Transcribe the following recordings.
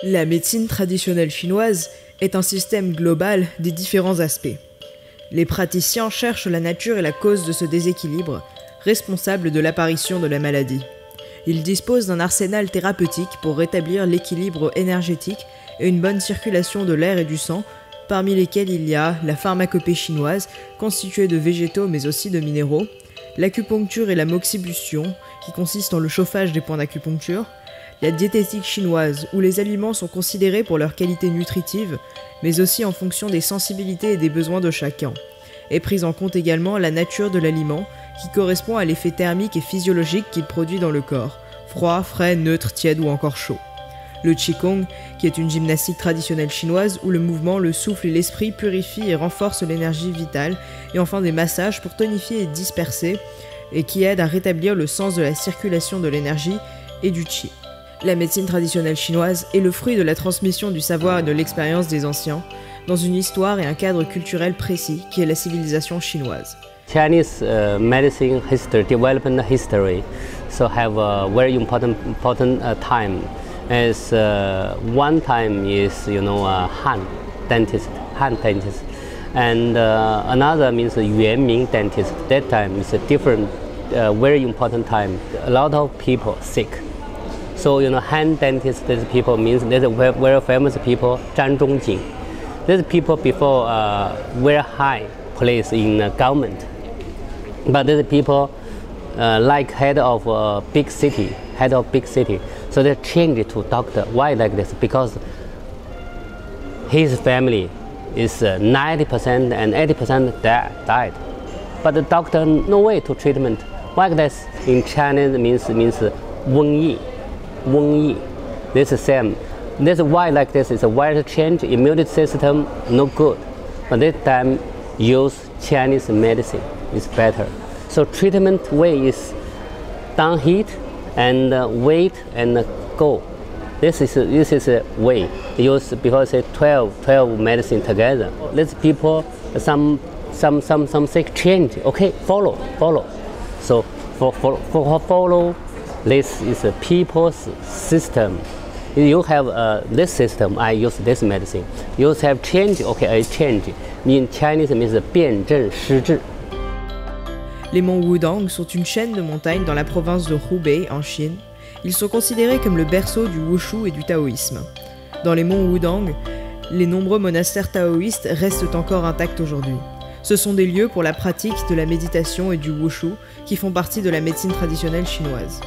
La médecine traditionnelle chinoise est un système global des différents aspects. Les praticiens cherchent la nature et la cause de ce déséquilibre, responsable de l'apparition de la maladie. Ils disposent d'un arsenal thérapeutique pour rétablir l'équilibre énergétique et une bonne circulation de l'air et du sang, parmi lesquels il y a la pharmacopée chinoise, constituée de végétaux mais aussi de minéraux, l'acupuncture et la moxibustion, qui consiste en le chauffage des points d'acupuncture, la diététique chinoise, où les aliments sont considérés pour leur qualité nutritive, mais aussi en fonction des sensibilités et des besoins de chacun, et prise en compte également la nature de l'aliment, qui correspond à l'effet thermique et physiologique qu'il produit dans le corps, froid, frais, neutre, tiède ou encore chaud. Le Qigong, qui est une gymnastique traditionnelle chinoise où le mouvement, le souffle et l'esprit purifient et renforcent l'énergie vitale, et enfin des massages pour tonifier et disperser, et qui aident à rétablir le sens de la circulation de l'énergie et du Qi. La médecine traditionnelle chinoise est le fruit de la transmission du savoir et de l'expérience des anciens, dans une histoire et un cadre culturel précis qui est la civilisation chinoise. Chinese medicine history, development history, so have a very important time. As one time is Han dentist, and another means Yuanming dentist. That time is a different, very important time. A lot of people sick. So Han dentist, these people means there's a very famous people, Zhang Zhongjing. These people before very high place in government, but these people like head of a big city, So they changed to doctor. Why like this? Because his family is 90% and 80% died. But the doctor no way to treatment. Why like this? In Chinese means 瘟疫. This is same. This why like this is a wide change. Immune system no good. But this time use Chinese medicine is better. So treatment way is down heat and wait and go. This is a way. Use because it's 12 medicine together. These people some sick change. Okay, follow. So for follow. This is a people's system. You have this system, I use this medicine. You have change, okay, I change. In Chinese, it means 辨证施治. Les monts Wudang sont une chaîne de montagnes dans la province de Hubei, en Chine. Ils sont considérés comme le berceau du Wushu et du taoïsme. Dans les monts Wudang, les nombreux monastères taoïstes restent encore intacts aujourd'hui. Ce sont des lieux pour la pratique de la méditation et du Wushu qui font partie de la médecine traditionnelle chinoise.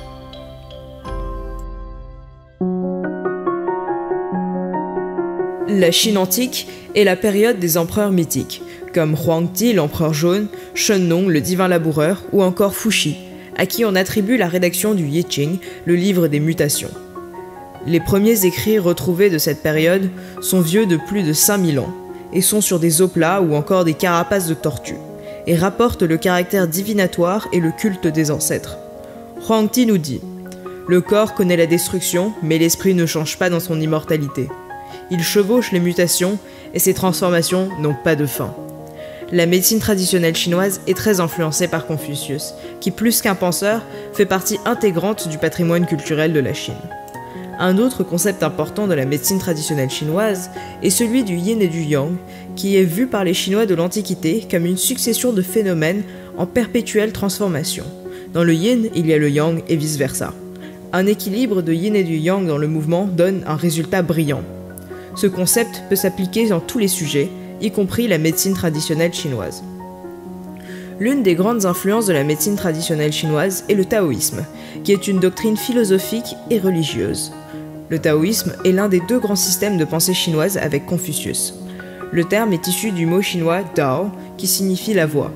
La Chine antique est la période des empereurs mythiques, comme Huangdi l'empereur jaune, Shennong le divin laboureur ou encore Fuxi, à qui on attribue la rédaction du I Ching, le livre des mutations. Les premiers écrits retrouvés de cette période sont vieux de plus de 5000 ans et sont sur des os plats ou encore des carapaces de tortues, et rapportent le caractère divinatoire et le culte des ancêtres. Huangdi nous dit « Le corps connaît la destruction, mais l'esprit ne change pas dans son immortalité. Il chevauche les mutations et ces transformations n'ont pas de fin. » La médecine traditionnelle chinoise est très influencée par Confucius, qui plus qu'un penseur, fait partie intégrante du patrimoine culturel de la Chine. Un autre concept important de la médecine traditionnelle chinoise est celui du yin et du yang, qui est vu par les Chinois de l'Antiquité comme une succession de phénomènes en perpétuelle transformation. Dans le yin, il y a le yang et vice-versa. Un équilibre de yin et du yang dans le mouvement donne un résultat brillant. Ce concept peut s'appliquer dans tous les sujets, y compris la médecine traditionnelle chinoise. L'une des grandes influences de la médecine traditionnelle chinoise est le taoïsme, qui est une doctrine philosophique et religieuse. Le taoïsme est l'un des deux grands systèmes de pensée chinoise avec Confucius. Le terme est issu du mot chinois Dao, qui signifie la voie.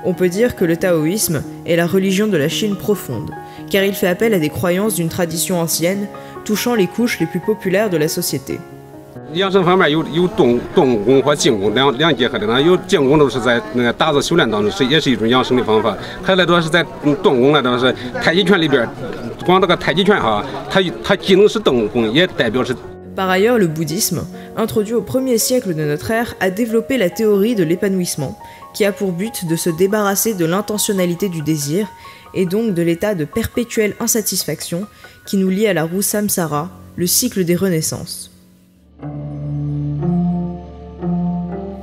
On peut dire que le taoïsme est la religion de la Chine profonde, car il fait appel à des croyances d'une tradition ancienne, touchant les couches les plus populaires de la société. 养生方面有动武功和静功两结合的呢，有静功都是在那个打坐修炼当中也是一种养生的方法，还有来说是在动功来说是太极拳里边，光这个太极拳哈，它既能是动功，也代表是。Par ailleurs, le bouddhisme, introduit au 1er siècle de notre ère, a développé la théorie de l'épanouissement, qui a pour but de se débarrasser de l'intentionnalité du désir, et donc de l'état de perpétuelle insatisfaction qui nous lie à la roue samsara, le cycle des renaissances.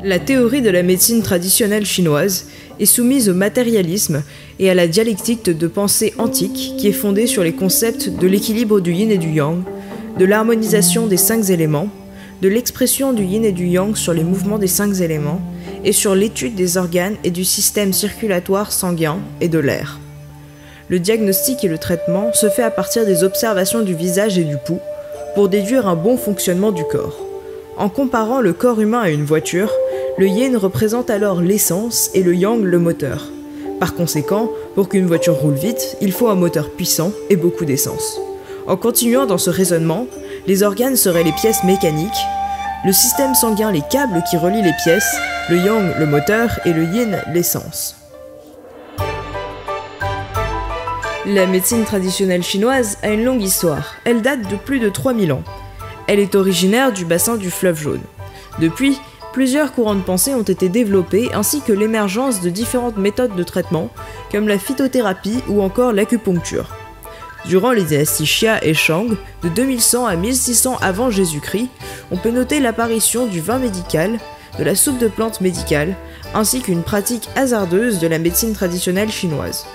La théorie de la médecine traditionnelle chinoise est soumise au matérialisme et à la dialectique de pensée antique qui est fondée sur les concepts de l'équilibre du yin et du yang, de l'harmonisation des 5 éléments, de l'expression du yin et du yang sur les mouvements des 5 éléments, et sur l'étude des organes et du système circulatoire sanguin et de l'air. Le diagnostic et le traitement se fait à partir des observations du visage et du pouls pour déduire un bon fonctionnement du corps. En comparant le corps humain à une voiture, le yin représente alors l'essence et le yang le moteur. Par conséquent, pour qu'une voiture roule vite, il faut un moteur puissant et beaucoup d'essence. En continuant dans ce raisonnement, les organes seraient les pièces mécaniques, le système sanguin les câbles qui relient les pièces, le yang le moteur et le yin l'essence. La médecine traditionnelle chinoise a une longue histoire, elle date de plus de 3000 ans. Elle est originaire du bassin du fleuve Jaune. Depuis, plusieurs courants de pensée ont été développés ainsi que l'émergence de différentes méthodes de traitement comme la phytothérapie ou encore l'acupuncture. Durant les dynasties Xia et Shang, de 2100 à 1600 avant Jésus-Christ, on peut noter l'apparition du vin médical, de la soupe de plantes médicale, ainsi qu'une pratique hasardeuse de la médecine traditionnelle chinoise.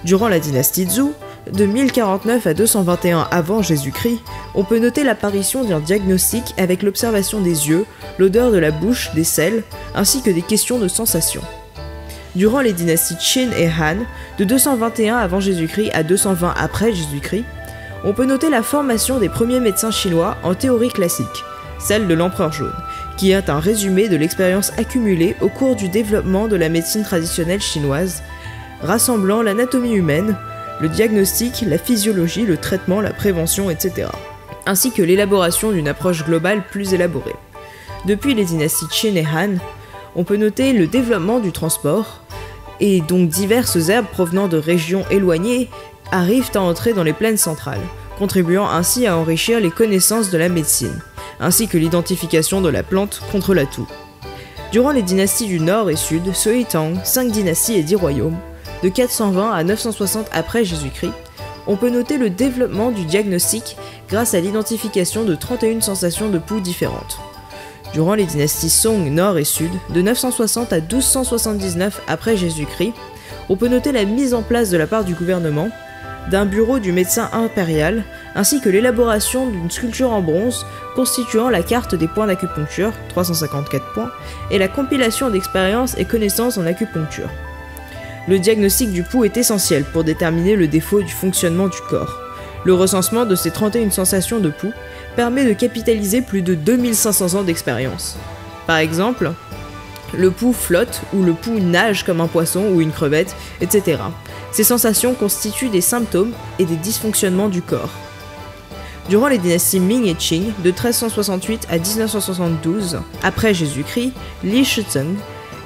Durant la dynastie Zhou, de 1049 à 221 avant Jésus-Christ, on peut noter l'apparition d'un diagnostic avec l'observation des yeux, l'odeur de la bouche, des selles, ainsi que des questions de sensation. Durant les dynasties Qin et Han, de 221 avant Jésus-Christ à 220 après Jésus-Christ, on peut noter la formation des premiers médecins chinois en théorie classique, celle de l'empereur jaune, qui est un résumé de l'expérience accumulée au cours du développement de la médecine traditionnelle chinoise, rassemblant l'anatomie humaine, le diagnostic, la physiologie, le traitement, la prévention, etc., ainsi que l'élaboration d'une approche globale plus élaborée. Depuis les dynasties Qin et Han, on peut noter le développement du transport, et donc diverses herbes provenant de régions éloignées arrivent à entrer dans les plaines centrales, contribuant ainsi à enrichir les connaissances de la médecine, ainsi que l'identification de la plante contre la toux. Durant les dynasties du Nord et Sud, Sui Tang, 5 dynasties et 10 royaumes, de 420 à 960 après Jésus-Christ, on peut noter le développement du diagnostic grâce à l'identification de 31 sensations de pouls différentes. Durant les dynasties Song Nord et Sud, de 960 à 1279 après Jésus-Christ, on peut noter la mise en place de la part du gouvernement d'un bureau du médecin impérial, ainsi que l'élaboration d'une sculpture en bronze constituant la carte des points d'acupuncture, 354 points, et la compilation d'expériences et connaissances en acupuncture. Le diagnostic du pouls est essentiel pour déterminer le défaut du fonctionnement du corps. Le recensement de ces 31 sensations de pouls permet de capitaliser plus de 2500 ans d'expérience. Par exemple, le pouls flotte ou le pouls nage comme un poisson ou une crevette, etc. Ces sensations constituent des symptômes et des dysfonctionnements du corps. Durant les dynasties Ming et Qing, de 1368 à 1972, après Jésus-Christ, Li Shizeng,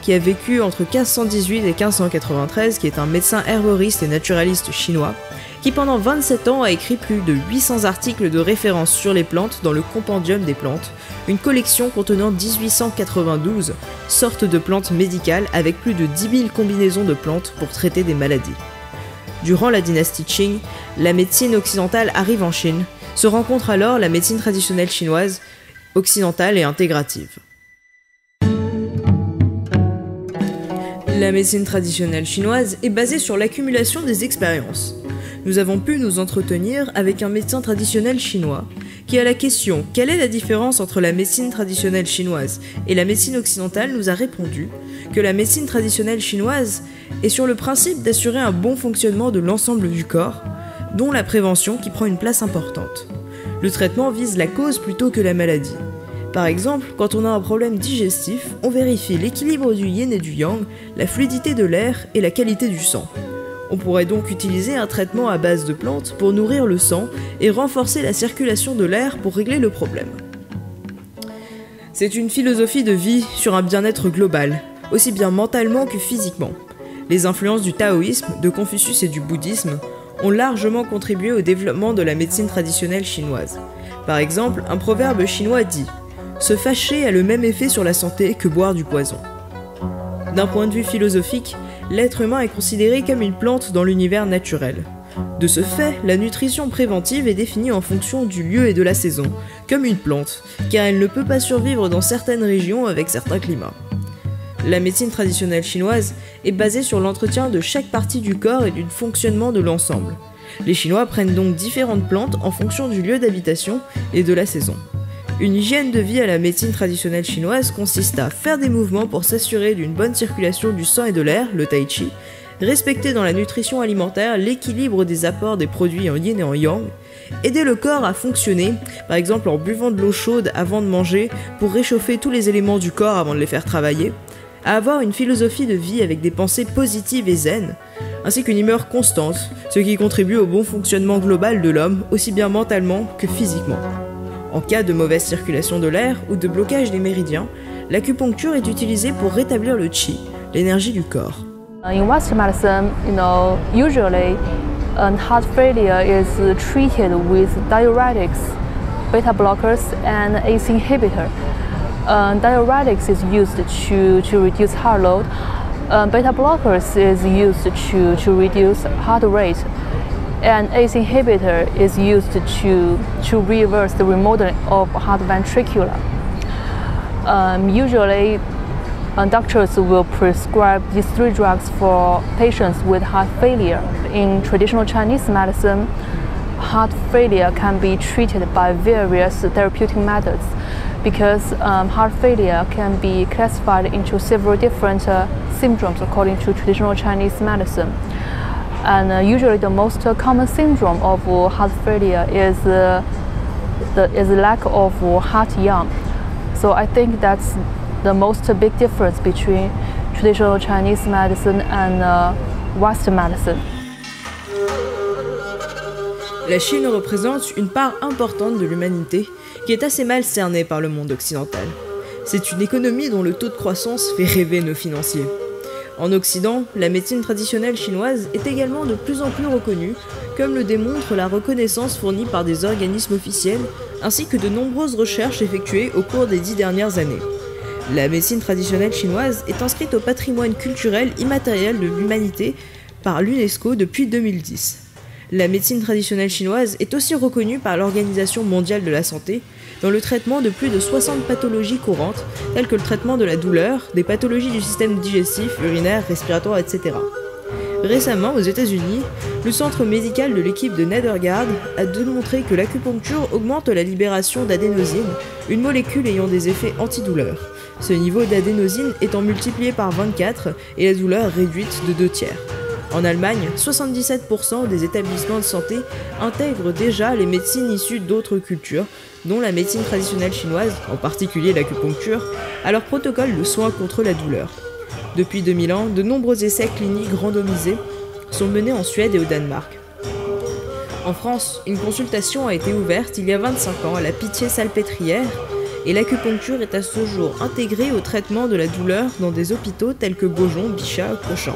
qui a vécu entre 1518 et 1593, qui est un médecin herboriste et naturaliste chinois, qui pendant 27 ans a écrit plus de 800 articles de référence sur les plantes dans le Compendium des plantes, une collection contenant 1892 sortes de plantes médicales avec plus de 10 000 combinaisons de plantes pour traiter des maladies. Durant la dynastie Qing, la médecine occidentale arrive en Chine, se rencontre alors la médecine traditionnelle chinoise, occidentale et intégrative. La médecine traditionnelle chinoise est basée sur l'accumulation des expériences. Nous avons pu nous entretenir avec un médecin traditionnel chinois qui, à la question « Quelle est la différence entre la médecine traditionnelle chinoise et la médecine occidentale ?» nous a répondu que la médecine traditionnelle chinoise est sur le principe d'assurer un bon fonctionnement de l'ensemble du corps, dont la prévention qui prend une place importante. Le traitement vise la cause plutôt que la maladie. Par exemple, quand on a un problème digestif, on vérifie l'équilibre du yin et du yang, la fluidité de l'air et la qualité du sang. On pourrait donc utiliser un traitement à base de plantes pour nourrir le sang et renforcer la circulation de l'air pour régler le problème. C'est une philosophie de vie sur un bien-être global, aussi bien mentalement que physiquement. Les influences du taoïsme, de Confucius et du bouddhisme ont largement contribué au développement de la médecine traditionnelle chinoise. Par exemple, un proverbe chinois dit « Se fâcher a le même effet sur la santé que boire du poison ». D'un point de vue philosophique, l'être humain est considéré comme une plante dans l'univers naturel. De ce fait, la nutrition préventive est définie en fonction du lieu et de la saison, comme une plante, car elle ne peut pas survivre dans certaines régions avec certains climats. La médecine traditionnelle chinoise est basée sur l'entretien de chaque partie du corps et du fonctionnement de l'ensemble. Les Chinois prennent donc différentes plantes en fonction du lieu d'habitation et de la saison. Une hygiène de vie à la médecine traditionnelle chinoise consiste à faire des mouvements pour s'assurer d'une bonne circulation du sang et de l'air, le tai chi, respecter dans la nutrition alimentaire l'équilibre des apports des produits en yin et en yang, aider le corps à fonctionner, par exemple en buvant de l'eau chaude avant de manger pour réchauffer tous les éléments du corps avant de les faire travailler, à avoir une philosophie de vie avec des pensées positives et zen, ainsi qu'une humeur constante, ce qui contribue au bon fonctionnement global de l'homme, aussi bien mentalement que physiquement. En cas de mauvaise circulation de l'air ou de blocage des méridiens, l'acupuncture est utilisée pour rétablir le qi, l'énergie du corps. In Western medicine, usually heart failure is treated with diuretics, beta blockers, and ACE inhibitor. Diuretics is used to reduce heart load. Beta blockers is used to reduce heart rate. And ACE inhibitor is used to reverse the remodeling of heart ventricular. Usually, doctors will prescribe these three drugs for patients with heart failure. In traditional Chinese medicine, heart failure can be treated by various therapeutic methods because heart failure can be classified into several different syndromes according to traditional Chinese medicine. And usually the most common syndrome of heart failure is the lack of heart yang. So I think that's the most big difference between traditional Chinese medicine and Western medicine. La Chine représente une part importante de l'humanité qui est assez mal cernée par le monde occidental. C'est une économie dont le taux de croissance fait rêver nos financiers. En Occident, la médecine traditionnelle chinoise est également de plus en plus reconnue, comme le démontre la reconnaissance fournie par des organismes officiels, ainsi que de nombreuses recherches effectuées au cours des 10 dernières années. La médecine traditionnelle chinoise est inscrite au patrimoine culturel immatériel de l'humanité par l'UNESCO depuis 2010. La médecine traditionnelle chinoise est aussi reconnue par l'Organisation mondiale de la santé dans le traitement de plus de 60 pathologies courantes, telles que le traitement de la douleur, des pathologies du système digestif, urinaire, respiratoire, etc. Récemment, aux États-Unis, le centre médical de l'équipe de Nethergard a démontré que l'acupuncture augmente la libération d'adénosine, une molécule ayant des effets antidouleurs. Ce niveau d'adénosine étant multiplié par 24 et la douleur réduite de 2/3. En Allemagne, 77% des établissements de santé intègrent déjà les médecines issues d'autres cultures, dont la médecine traditionnelle chinoise, en particulier l'acupuncture, à leur protocole de soins contre la douleur. Depuis 2000 ans, de nombreux essais cliniques randomisés sont menés en Suède et au Danemark. En France, une consultation a été ouverte il y a 25 ans à la Pitié-Salpêtrière et l'acupuncture est à ce jour intégrée au traitement de la douleur dans des hôpitaux tels que Beaujon, Bichat ou Cochin.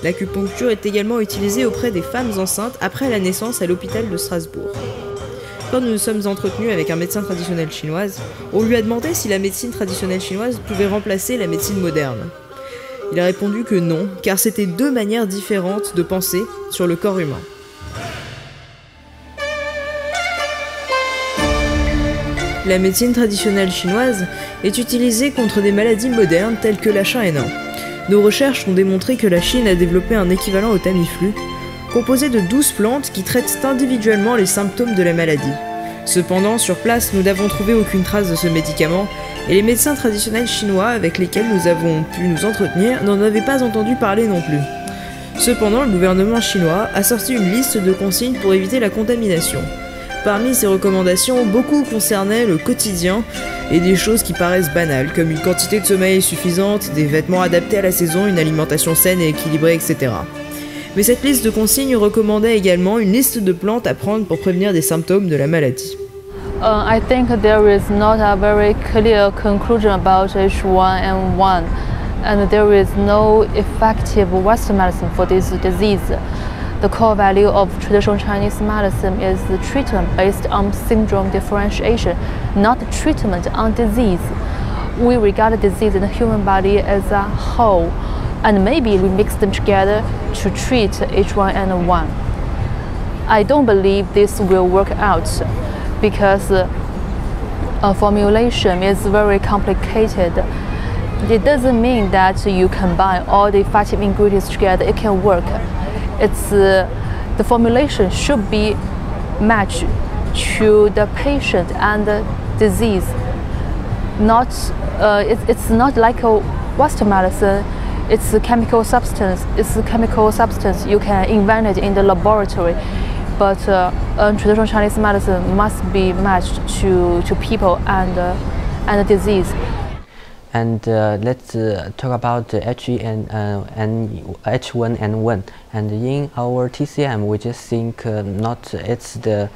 L'acupuncture est également utilisée auprès des femmes enceintes après la naissance à l'hôpital de Strasbourg. Quand nous nous sommes entretenus avec un médecin traditionnel chinoise, on lui a demandé si la médecine traditionnelle chinoise pouvait remplacer la médecine moderne. Il a répondu que non, car c'était deux manières différentes de penser sur le corps humain. La médecine traditionnelle chinoise est utilisée contre des maladies modernes telles que l'H1N1. Nos recherches ont démontré que la Chine a développé un équivalent au Tamiflu, composé de 12 plantes qui traitent individuellement les symptômes de la maladie. Cependant, sur place, nous n'avons trouvé aucune trace de ce médicament, et les médecins traditionnels chinois avec lesquels nous avons pu nous entretenir n'en avaient pas entendu parler non plus. Cependant, le gouvernement chinois a sorti une liste de consignes pour éviter la contamination. Parmi ces recommandations, beaucoup concernaient le quotidien et des choses qui paraissent banales, comme une quantité de sommeil suffisante, des vêtements adaptés à la saison, une alimentation saine et équilibrée, etc. Mais cette liste de consignes recommandait également une liste de plantes à prendre pour prévenir des symptômes de la maladie. I think there is not a very clear conclusion about H1N1, and there is no effective Western medicine for this disease. The core value of traditional Chinese medicine is the treatment based on syndrome differentiation, not treatment on disease. We regard disease in the human body as a whole, and maybe we mix them together to treat H1N1. I don't believe this will work out because formulation is very complicated. It doesn't mean that you combine all the effective ingredients together, it can work. It's the formulation should be matched to the patient and the disease. It's not like a Western medicine. It's a chemical substance. It's a chemical substance. You can invent it in the laboratory, but traditional Chinese medicine must be matched to people and the disease. And let's talk about the H1N1. And in our TCM, we just think not it's the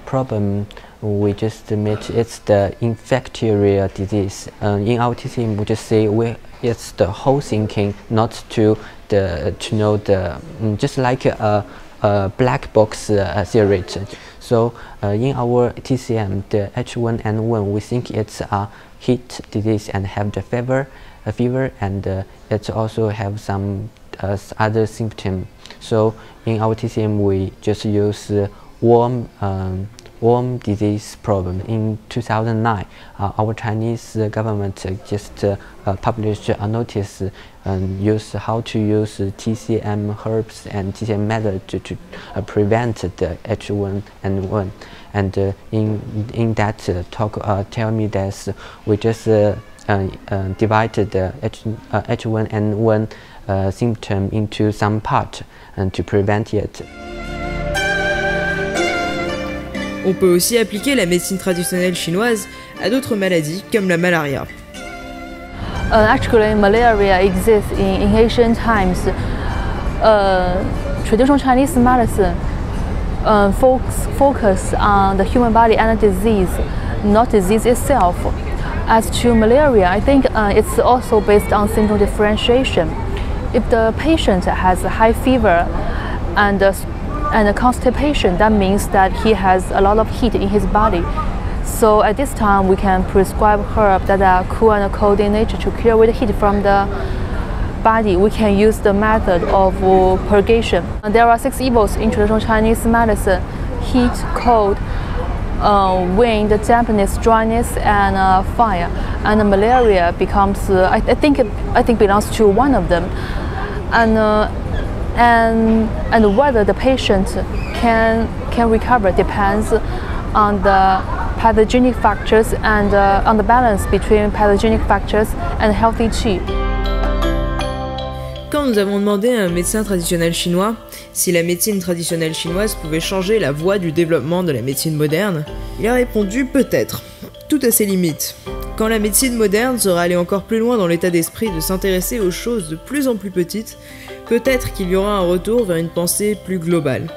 problem. We just admit it's the infectious disease. In our TCM, we just say it's the whole thinking, not to know the just like a black box theory. So in our TCM, the H1N1, we think it's a heat disease and have the fever, and it also have some other symptoms. So in our TCM, we just use worm disease problem. In 2009, our Chinese government just published a notice and use how to use TCM herbs and TCM method to prevent the H1N1. And in that talk, tell me that we just divided the H1N1 symptom into some part and to prevent it. On peut aussi appliquer la médecine traditionnelle chinoise à d'autres maladies comme la malaria. Actually, malaria exists in ancient times. Traditional Chinese medicine focus on the human body and the disease, not disease itself. As to malaria, I think it's also based on syndrome differentiation. If the patient has a high fever and a constipation, that means that he has a lot of heat in his body. So at this time, we can prescribe herbs that are cool and cold in nature to clear away the heat from the body. We can use the method of purgation. There are 6 evils in traditional Chinese medicine: heat, cold, wind, dampness, dryness, and fire. And malaria becomes, I think belongs to one of them. And whether the patient can recover depends on the pathogenic factors and on the balance between pathogenic factors and healthy qi. Quand nous avons demandé à un médecin traditionnel chinois si la médecine traditionnelle chinoise pouvait changer la voie du développement de la médecine moderne, il a répondu peut-être, tout à ses limites. Quand la médecine moderne sera allée encore plus loin dans l'état d'esprit de s'intéresser aux choses de plus en plus petites, peut-être qu'il y aura un retour vers une pensée plus globale.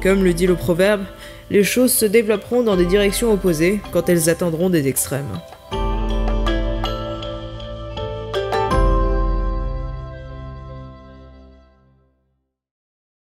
Comme le dit le proverbe, les choses se développeront dans des directions opposées quand elles atteindront des extrêmes.